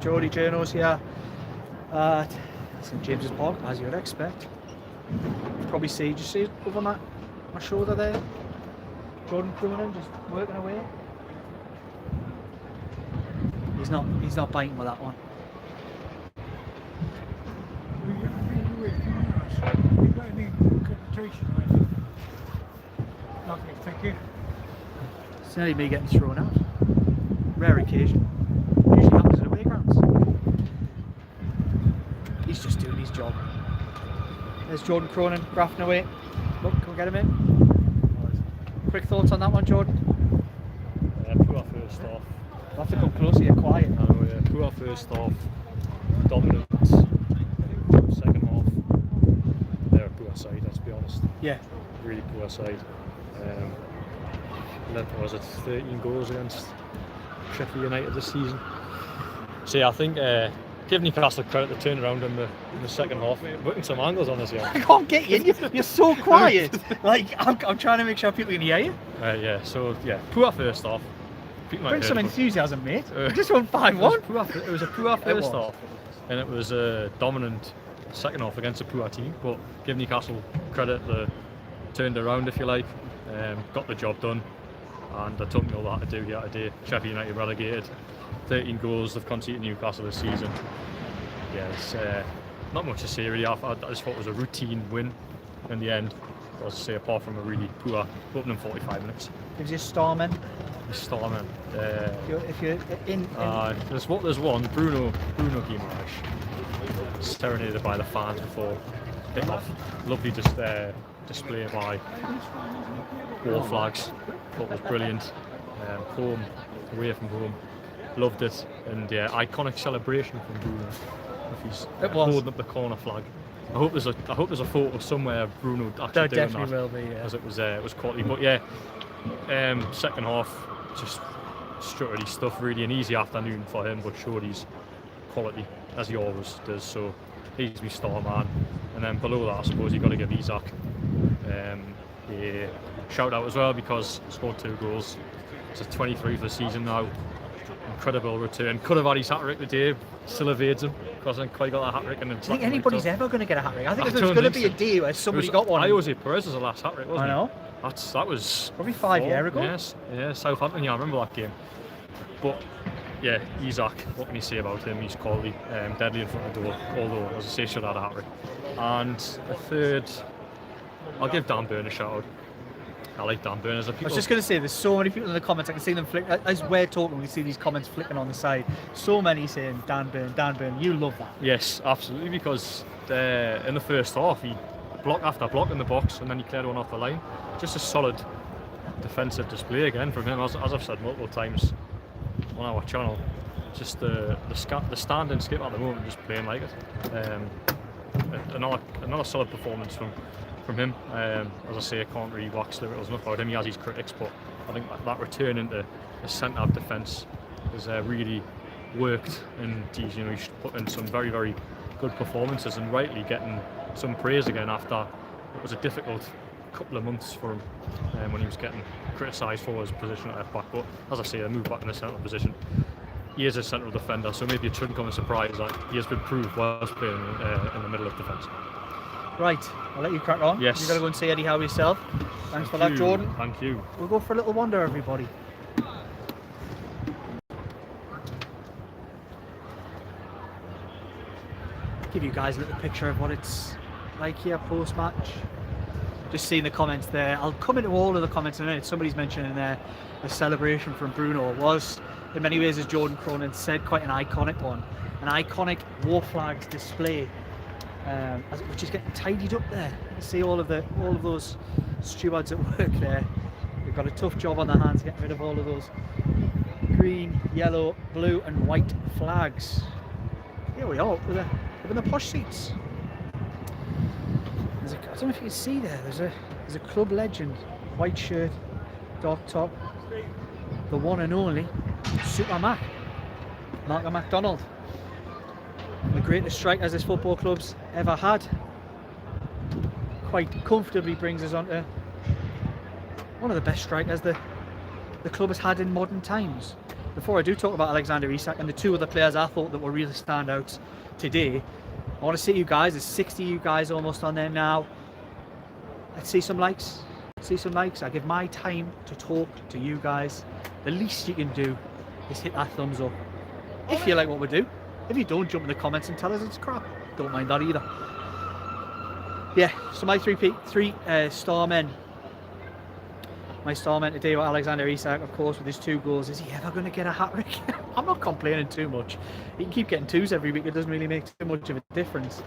Geordie Journos here at St James's Park, as you would expect. Probably see, just see over my shoulder there, Jordan Guimarães just working away. He's not biting with that one. It's nearly me getting thrown out. Rare occasion. Usually happens in away grounds. He's just doing his job. There's Jordan Cronin grafting away. Look, can we get him in? Quick thoughts on that one, Jordan? Poor first half. I'll have to come closer, you're quiet. I know, yeah. Poor first half. Dominant. Second half. They're a poor side, let's be honest. Yeah. Really poor side. What was it, 13 goals against Sheffield United this season. So yeah, I think give Newcastle credit to turn around in the second half. Working some angles on us here. I can't get you. You're so quiet. Like I'm trying to make sure people can hear you. Yeah. So yeah, poor first half. Bring some enthusiasm, mate. Just won 5-1. It was a poor first half, and it was a dominant second half against a poor team. But give Newcastle credit, they turned around, if you like, got the job done, and they took me all that to do here today. Sheffield United relegated, 13 goals they've conceded Newcastle this season. Yeah, it's not much to say really. I just thought it was a routine win in the end. As I say, apart from a really poor opening 45 minutes. Gives you Starman. Starman. If you're in there's one, Bruno Guimarães, serenaded by the fans before kick-off. Lovely display by war flags. Thought it was brilliant. Home, away from home, loved it. And yeah, iconic celebration from Bruno. If he's holding up the corner flag. I hope there's a photo somewhere of Bruno actually doing that. Definitely will be, yeah. As it was quality. But yeah, second half just strutted his stuff. Really an easy afternoon for him, but showed his quality as he always does. So he's my star man. And then below that, I suppose you've got to give Isak a shout out as well, because he scored 2 goals. It's a 23 for the season now. Incredible return. Could have had his hat-trick today, still evades him because I haven't quite got a hat-trick. Do you think anybody's ever going to get a hat-trick? I think if there's going to be a day where somebody got one. Jose Perez was the last hat-trick, wasn't he? I know. That was probably 5 years ago. Yes, yeah, Southampton. Yeah, I remember that game. But yeah, Isak, what can you say about him? He's quality, deadly in front of the goal. Although, as I say, should have had a hat-trick. And a third, I'll give Dan Burn a shout out. I like Dan Burn. I was just going to say, there's so many people in the comments. I can see them flick. As we're talking, we see these comments flicking on the side. So many saying Dan Burn. You love that. Yes, absolutely. Because in the first half, he block after block in the box, and then he cleared one off the line. Just a solid defensive display again from him. As I've said multiple times on our channel, just the stand and skip at the moment, just playing like it. Another solid performance from him. As I say, I can't really wax lyrical enough about him. He has his critics, but I think that return into the centre of defence has really worked, and he's put in some very, very good performances, and rightly getting some praise again after it was a difficult couple of months for him when he was getting criticised for his position at left back. But as I say, I moved back in the central position. He is a central defender, so maybe it shouldn't come as a surprise that he has been proved whilst playing in the middle of defence. Right, I'll let you crack on. Yes. You've got to go and see Eddie Howe yourself. Thanks for that, Jordan. Thank you. We'll go for a little wander, everybody. Give you guys a little picture of what it's like here post-match. Just seeing the comments there. I'll come into all of the comments in a minute. Somebody's mentioning there a celebration from Bruno. It was, in many ways, as Jordan Cronin said, quite an iconic one. An iconic war flags display. Which is getting tidied up there. You see all of those stewards at work there. They've got a tough job on their hands getting rid of all of those green, yellow, blue and white flags. Here we are, up in the posh seats. I don't know if you can see there, there's a club legend, white shirt, dark top, the one and only Super Mac, Malcolm MacDonald. The greatest strikers this football club's ever had. Quite comfortably brings us on to one of the best strikers the club has had in modern times. before I do talk about Alexander Isak and the two other players I thought that were really standouts today, I want to say to you guys, there's 60 of you guys almost on there now. Let's see some likes. I give my time to talk to you guys. The least you can do is hit that thumbs up if you like what we do. If you don't, jump in the comments and tell us it's crap. Don't mind that either. Yeah, so my three star men. My star man today was Alexander Isak, of course, with his 2 goals. Is he ever going to get a hat-trick? I'm not complaining too much. He can keep getting 2s every week. It doesn't really make too much of a difference.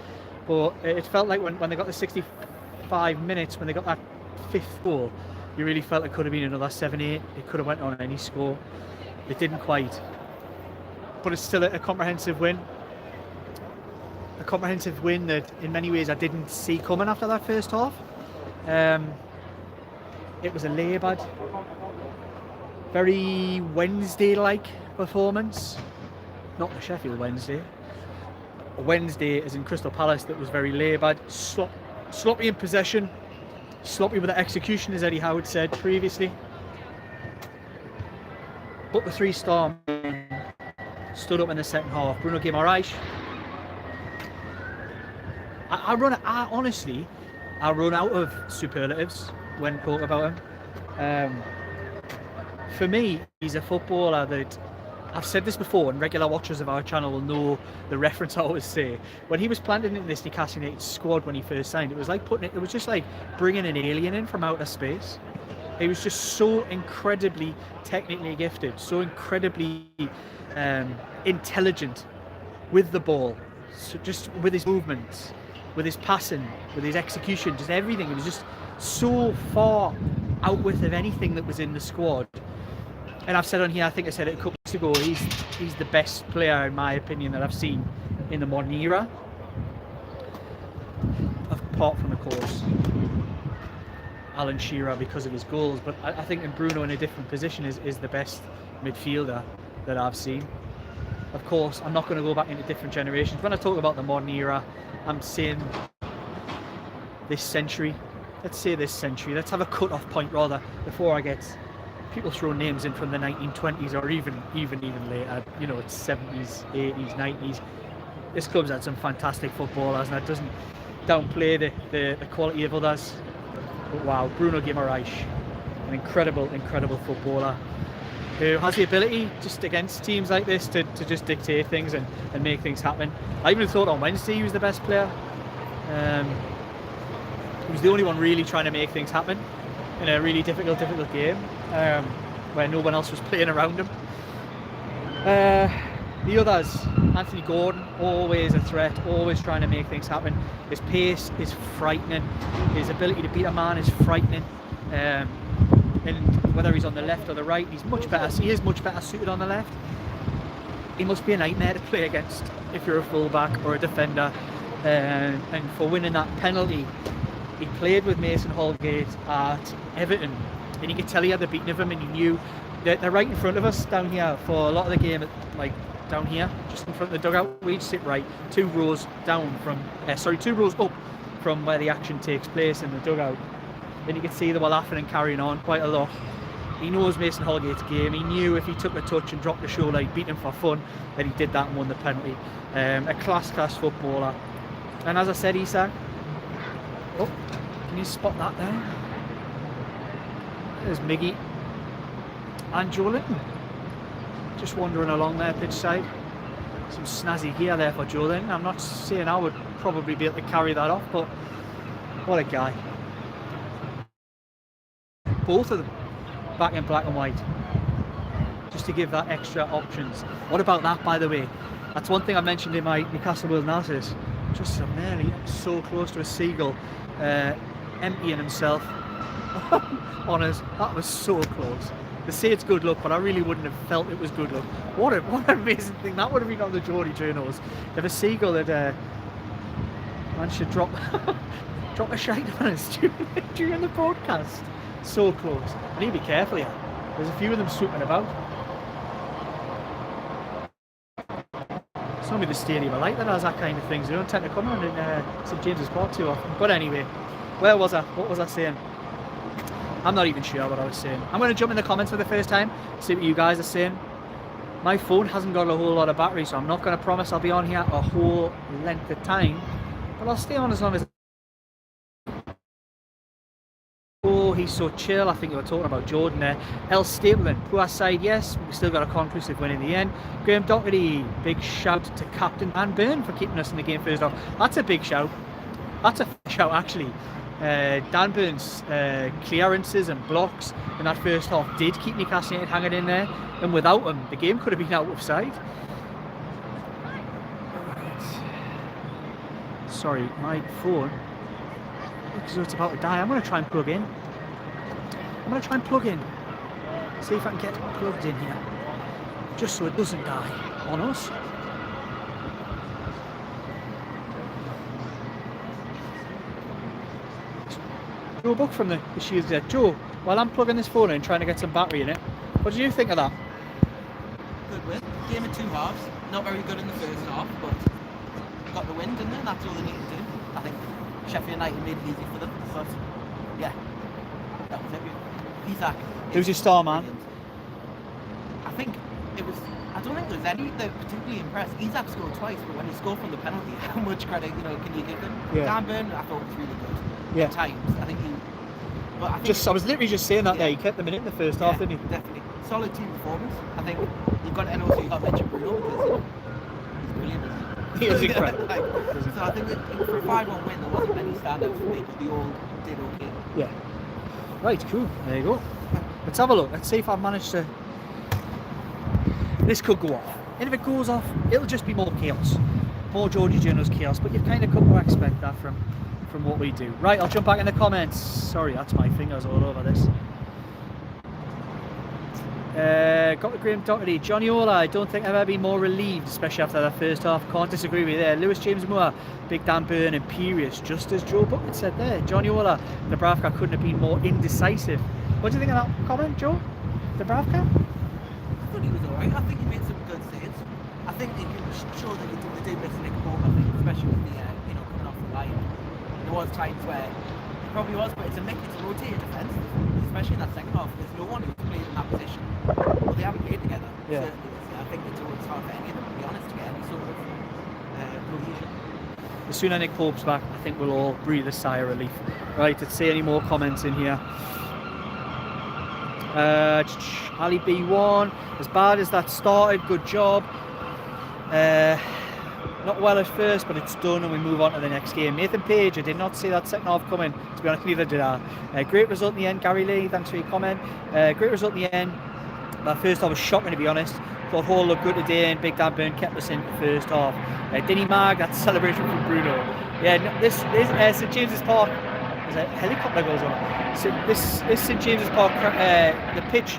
But it felt like when they got the 65 minutes, when they got that 5th goal, you really felt it could have been another 7-8. It could have went on any score. It didn't quite. But it's still a comprehensive win. A comprehensive win that, in many ways, I didn't see coming after that first half. It was a laboured, very Wednesday-like performance. Not the Sheffield Wednesday. A Wednesday as in Crystal Palace that was very laboured, sloppy in possession, sloppy with the execution, as Eddie Howard said previously. But the 3-star stood up in the second half. Bruno Guimarães. I run out of superlatives when talking about him. For me, he's a footballer that, I've said this before, and regular watchers of our channel will know the reference I always say. When he was planted in this Newcastle United squad when he first signed, it was just like bringing an alien in from outer space. He was just so incredibly technically gifted, so incredibly intelligent with the ball, so just with his movements, with his passing, with his execution, just everything. It was just so far out with of anything that was in the squad. And I've said on here, I think I said it a couple weeks ago, he's the best player in my opinion that I've seen in the modern era, apart from, of course, Alan Shearer because of his goals. But I think in Bruno in a different position is the best midfielder that I've seen. Of course, I'm not going to go back into different generations. When I talk about the modern era, I'm saying this century. Let's say this century. Let's have a cut-off point rather before I get people throwing names in from the 1920s or even later. You know, it's 70s, 80s, 90s. This club's had some fantastic footballers, and that doesn't downplay the quality of others. But wow, Bruno Guimarães, an incredible footballer who has the ability just against teams like this to just dictate things and make things happen. I even thought on Wednesday he was the best player. He was the only one really trying to make things happen in a really difficult game where no one else was playing around him. The others, Anthony Gordon, always a threat, always trying to make things happen. His pace is frightening. His ability to beat a man is frightening. And whether he's on the left or the right, he is much better suited on the left. He must be a nightmare to play against if you're a fullback or a defender. And for winning that penalty, he played with Mason Holgate at Everton, and you could tell he had the beating of him, and he knew that they're right in front of us down here for a lot of the game, like down here, just in front of the dugout. We sit right 2 rows down from, 2 rows up from where the action takes place in the dugout. And you could see they were laughing and carrying on quite a lot. He knows Mason Holgate's game. He knew if he took a touch and dropped the shoulder, he'd beat him for fun. Then he did that and won the penalty. A class footballer. And as I said, Isak. Oh, can you spot that there? There's Miggy and Joe Linton. Just wandering along there pitch side. Some snazzy gear there for Joe Linton. I'm not saying I would probably be able to carry that off, but what a guy. Both of them back in black and white, just to give that extra options. What about that, by the way? That's one thing I mentioned in my Newcastle World analysis. Just nearly so close to a seagull emptying himself on us. That was so close. They say it's good luck, but I really wouldn't have felt it was good luck. What an amazing thing that would have been on the Geordie journals. If a seagull had managed to drop a shite on us during the broadcast. So close. I need to be careful here. There's a few of them swooping about. It's only the stadium I like that has that kind of things. They don't tend to come around in St James's Park too often. But anyway, where was I? What was I saying? I'm not even sure what I was saying. I'm going to jump in the comments for the first time, see what you guys are saying. My phone hasn't got a whole lot of battery, so I'm not going to promise I'll be on here a whole length of time, but I'll stay on as long as. Oh, he's so chill. I think you were talking about Jordan there. El Stapleton, poor side, yes. We still got a conclusive win in the end. Graham Doherty, big shout to Captain Dan Burn for keeping us in the game first off. That's a big shout. That's a shout, actually. Dan Burn's clearances and blocks in that first half did keep Newcastle United hanging in there. And without him, the game could have been out of sight. Sorry, my phone. Because it's about to die. I'm going to try and plug in. See if I can get plugged in here. Just so it doesn't die on us. Joe Buck from the Shields there. Joe, while I'm plugging this phone in, trying to get some battery in it, what do you think of that? Good win. Game of two halves. Not very good in the first half, but got the win, didn't they? That's all they need to do. I think Sheffield United made it easy for them, but yeah, that was it. Isak. Who's your star man? I think it was. I don't think there was any that particularly impressed. Isak scored twice, but when he scored from the penalty, how much credit can you give him? Yeah. Dan Burn, I thought was really good. Yeah. At times, I think he. But I think I was literally just saying that there. He kept them in the first half, didn't he? Definitely. Solid team performance. I think you've got, and also you've got to mention Bruno because he's brilliant. He is incredible. So I think that for a 5-1 win, there wasn't many standouts for me, but they all did okay. Yeah. Right, cool. There you go. Let's have a look. Let's see if I've managed to. This could go off. And if it goes off, it'll just be more chaos. More Georgie Journal's chaos, but you've kind of come to expect that from what we do. Right, I'll jump back in the comments. Sorry, that's my fingers all over this. Got the Graham Doherty. Johnny Ola, I don't think I've ever been more relieved, especially after that first half. Can't disagree with you there. Lewis James Moore, big Dan Burn, imperious, just as Joe Bucket said there. Johnny Ola, Dubravka couldn't have been more indecisive. What do you think of that comment, Joe? Dubravka? I thought he was alright. I think he made some good saves. I think he can show that they do miss Nick Pope, I think, especially with the coming off the line. There was times where it probably was, but it's a rotated defence, especially in that second half. There's no one who's played in that position. Well, they haven't played together. Yeah. Certainly. I think it's hard for any of them, to be honest, to get any sort of cohesion. As soon as Nick Pope's back, I think we'll all breathe a sigh of relief. Right, let's see any more comments in here. Ali B1, as bad as that started, good job. Not well at first, but it's done and we move on to the next game. Nathan Page, I did not see that second half coming. To be honest, neither did I. Great result in the end, Gary Lee, thanks for your comment. Great result in the end. That first half was shocking, to be honest. Thought Hall looked good today and Big Dan Burn kept us in the first half. Denny Mag, that celebration from Bruno. Yeah, this St James's Park. There's a helicopter goes on. So this St James's Park, the pitch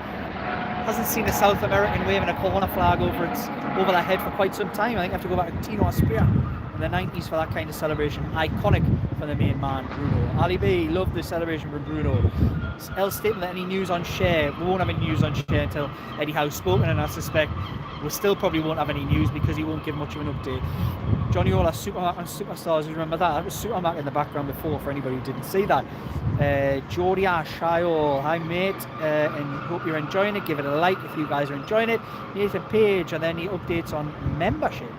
hasn't seen a South American waving a corner flag over their head for quite some time. I think I have to go back to Tino Aspria in the 90s for that kind of celebration. Iconic for the main man, Bruno. Ali B, love the celebration from Bruno. El Stapleton, any news on Share? We won't have any news on Share until Eddie Howe's spoken, and I suspect we still probably won't have any news because he won't give much of an update. Johnny Ola, Supermark and Superstars, remember that? That was Supermark in the background before for anybody who didn't see that. Jordy Ash, hi all, hi mate, and hope you're enjoying it. Give it a like if you guys are enjoying it. Nathan Page, and then the updates on membership.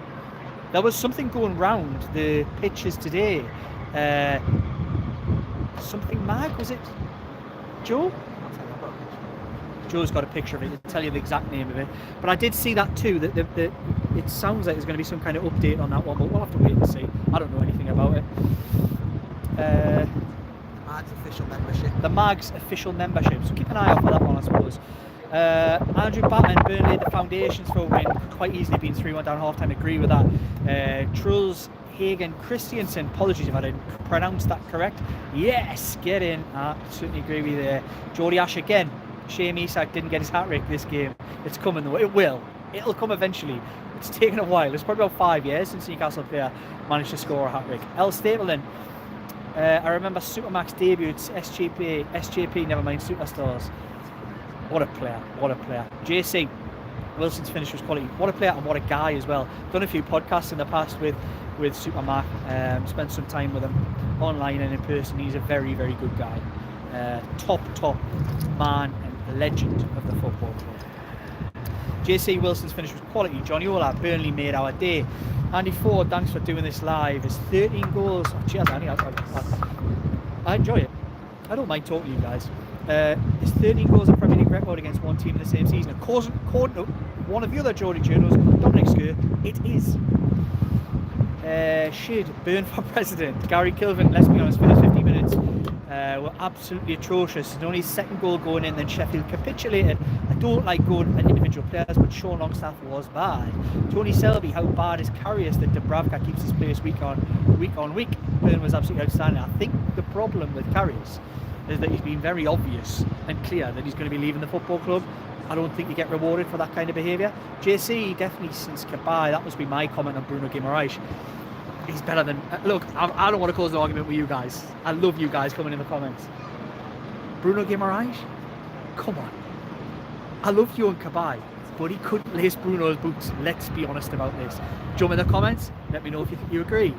There was something going round the pitches today. Something mag, was it? Joe? Joe's got a picture of it, he'll tell you the exact name of it. But I did see that too, that it sounds like there's going to be some kind of update on that one, but we'll have to wait and see. I don't know anything about it. MAG's official membership. The MAG's official membership, so keep an eye out for that one, I suppose. Andrew Batman, Burnley, the foundations for a win, could quite easily been 3-1 down half time, agree with that. Truls Hagen Christiansen, apologies if I didn't pronounce that correct. Yes, get in. I certainly agree with you there. Jordy Ash again. Shame Isak didn't get his hat-trick this game. It's coming though. It will. It'll come eventually. It's taken a while. It's probably about 5 years since Newcastle player managed to score a hat-trick. El Stapleton. I remember Supermax debuts, SJP, never mind Superstars. What a player. What a player. JC. Wilson's finish was quality. What a player and what a guy as well. Done a few podcasts in the past with Supermac. Spent some time with him online and in person. He's a very, very good guy. Top man and legend of the football club. JC Wilson's finish was quality. Johnny Ola, Burnley made our day. Andy Ford, thanks for doing this live. It's 13 goals. Oh, cheers, Andy. I enjoy it. I don't mind talking to you guys. It's 13 goals a Premier League record against one team in the same season. According to one of the other Geordie journals, Dominic Skur, it is. Shid, Burn for president. Gary Kilvin, let's be honest, first 50 minutes were absolutely atrocious. There's only his second goal going in, then Sheffield capitulated. I don't like going at individual players, but Sean Longstaff was bad. Tony Selby, how bad is Karius that Dubravka keeps his players week on week? Burn was absolutely outstanding. I think the problem with Karius is that he's been very obvious and clear that he's going to be leaving the football club. I don't think you get rewarded for that kind of behaviour. JC, definitely since Kabai, that must be my comment on Bruno Guimarães. He's better than... Look, I don't want to cause an argument with you guys. I love you guys coming in the comments. Bruno Guimarães? Come on. I love you and Kabai, but he couldn't lace Bruno's boots. Let's be honest about this. Jump in the comments. Let me know if you think you agree.